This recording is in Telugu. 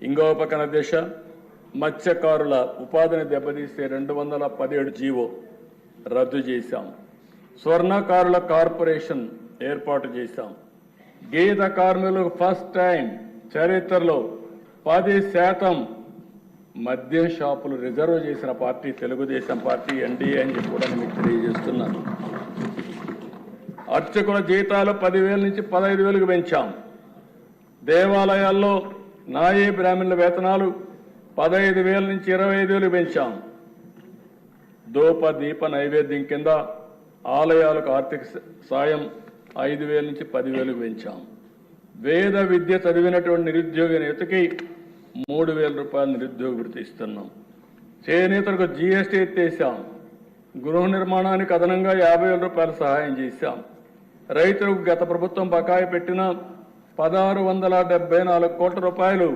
ఇంకో పక్కన దిశ మత్స్యకారుల ఉపాధిని దెబ్బతీసే 217 జీవో రద్దు చేశాం. స్వర్ణకారుల కార్పొరేషన్ ఏర్పాటు చేశాం. గీత కార్మికులకు ఫస్ట్ టైం చరిత్రలో 10% మద్యం షాపులు రిజర్వ్ చేసిన పార్టీ తెలుగుదేశం పార్టీ ఎన్డీఏ అని చెప్పి కూడా మీకు తెలియజేస్తున్నాను. అర్చకుల జీతాలు 10,000 నుంచి 15,000కు పెంచాం. దేవాలయాల్లో నాయీ బ్రాహ్మణుల వేతనాలు 15,000 నుంచి 25,000కు పెంచాం. దూప దీప నైవేద్యం కింద ఆలయాలకు ఆర్థిక సాయం 5,000 నుంచి 10,000కు పెంచాం. వేద విద్య చదివినటువంటి నిరుద్యోగ నేతకి 3,000 రూపాయల నిరుద్యోగ వృత్తి ఇస్తున్నాం. చేనేతలకు జీఎస్టీ ఎత్తేసాం. గృహ నిర్మాణానికి అదనంగా 50,000 రూపాయల సహాయం చేశాం. రైతులకు గత ప్రభుత్వం బకాయి పెట్టిన 1,674 కోట్ల రూపాయలు